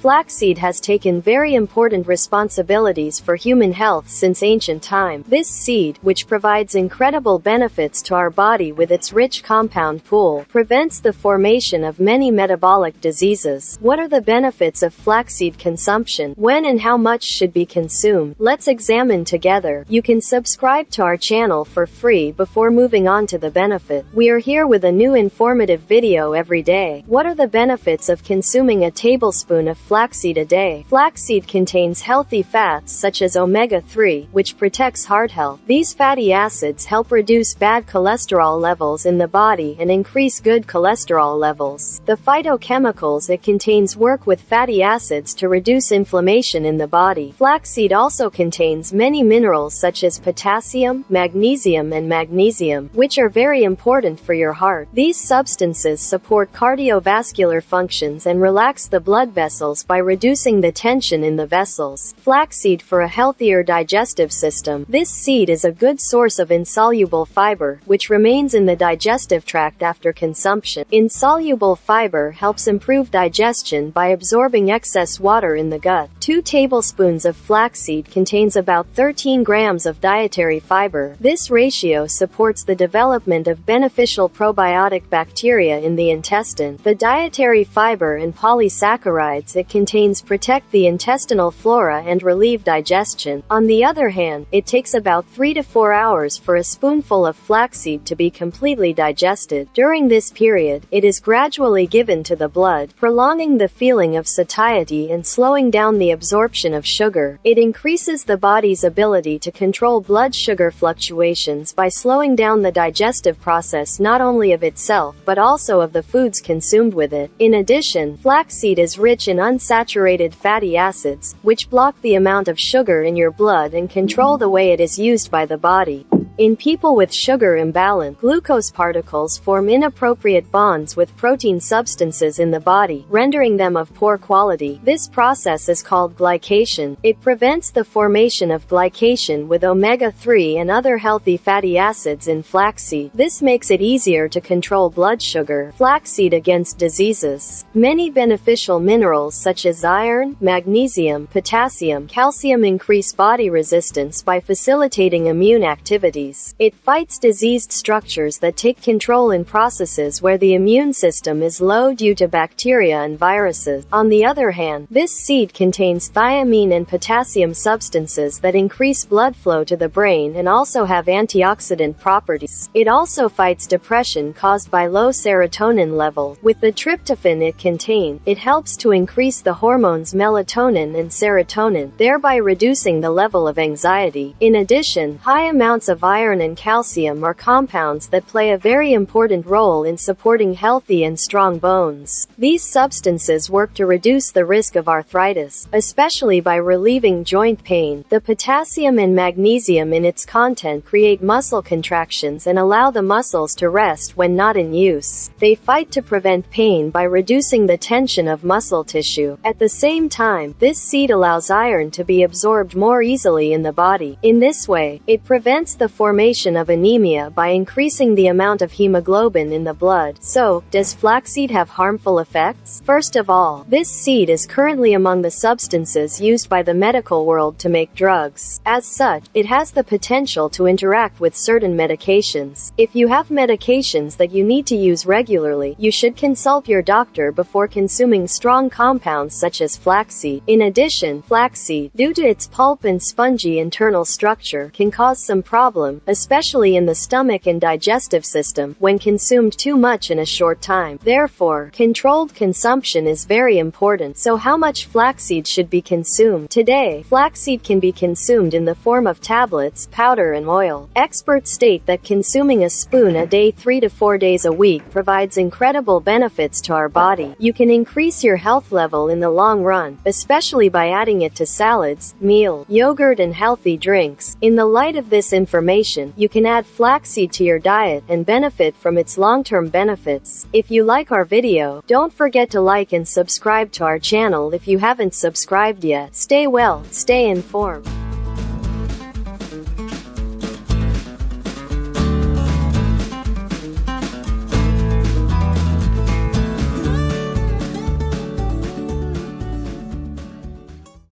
Flaxseed has taken very important responsibilities for human health since ancient time. This seed, which provides incredible benefits to our body with its rich compound pool, prevents the formation of many metabolic diseases. What are the benefits of flaxseed consumption? When and how much should be consumed? Let's examine together. You can subscribe to our channel for free before moving on to the benefit. We are here with a new informative video every day. What are the benefits of consuming a tablespoon of flaxseed a day? Flaxseed contains healthy fats such as omega-3, which protects heart health. These fatty acids help reduce bad cholesterol levels in the body and increase good cholesterol levels. The phytochemicals it contains work with fatty acids to reduce inflammation in the body. Flaxseed also contains many minerals such as potassium, magnesium and magnesium, which are very important for your heart. These substances support cardiovascular functions and relax the blood vessels by reducing the tension in the vessels. Flaxseed for a healthier digestive system. This seed is a good source of insoluble fiber, which remains in the digestive tract after consumption. Insoluble fiber helps improve digestion by absorbing excess water in the gut. 2 tablespoons of flaxseed contains about 13 grams of dietary fiber. This ratio supports the development of beneficial probiotic bacteria in the intestine. The dietary fiber and polysaccharides it contains protect the intestinal flora and relieve digestion. On the other hand, it takes about 3 to 4 hours for a spoonful of flaxseed to be completely digested. During this period, it is gradually given to the blood, prolonging the feeling of satiety and slowing down the absorption of sugar. It increases the body's ability to control blood sugar fluctuations by slowing down the digestive process not only of itself but also of the foods consumed with it. In addition, flaxseed is rich in unsaturated fatty acids, which block the amount of sugar in your blood and control the way it is used by the body. In people with sugar imbalance, glucose particles form inappropriate bonds with protein substances in the body, rendering them of poor quality. This process is called glycation. It prevents the formation of glycation with omega-3 and other healthy fatty acids in flaxseed. This makes it easier to control blood sugar. Flaxseed against diseases. Many beneficial minerals such as iron, magnesium, potassium, calcium increase body resistance by facilitating immune activity. It fights diseased structures that take control in processes where the immune system is low due to bacteria and viruses. On the other hand, this seed contains thiamine and potassium substances that increase blood flow to the brain and also have antioxidant properties. It also fights depression caused by low serotonin levels. With the tryptophan it contains, it helps to increase the hormones melatonin and serotonin, thereby reducing the level of anxiety. In addition, high amounts of iron and calcium are compounds that play a very important role in supporting healthy and strong bones. These substances work to reduce the risk of arthritis, especially by relieving joint pain. The potassium and magnesium in its content create muscle contractions and allow the muscles to rest when not in use. They fight to prevent pain by reducing the tension of muscle tissue. At the same time, this seed allows iron to be absorbed more easily in the body. In this way, it prevents the formation of anemia by increasing the amount of hemoglobin in the blood. So, does flaxseed have harmful effects? First of all, this seed is currently among the substances used by the medical world to make drugs. As such, it has the potential to interact with certain medications. If you have medications that you need to use regularly, you should consult your doctor before consuming strong compounds such as flaxseed. In addition, flaxseed, due to its pulp and spongy internal structure, can cause some problems, especially in the stomach and digestive system, when consumed too much in a short time. Therefore, controlled consumption is very important. So how much flaxseed should be consumed? Today, flaxseed can be consumed in the form of tablets, powder and oil. Experts state that consuming a spoon a day 3 to 4 days a week provides incredible benefits to our body. You can increase your health level in the long run, especially by adding it to salads, meals, yogurt and healthy drinks. In the light of this information, you can add flaxseed to your diet and benefit from its long-term benefits. If you like our video, don't forget to like and subscribe to our channel if you haven't subscribed yet. Stay well, stay informed.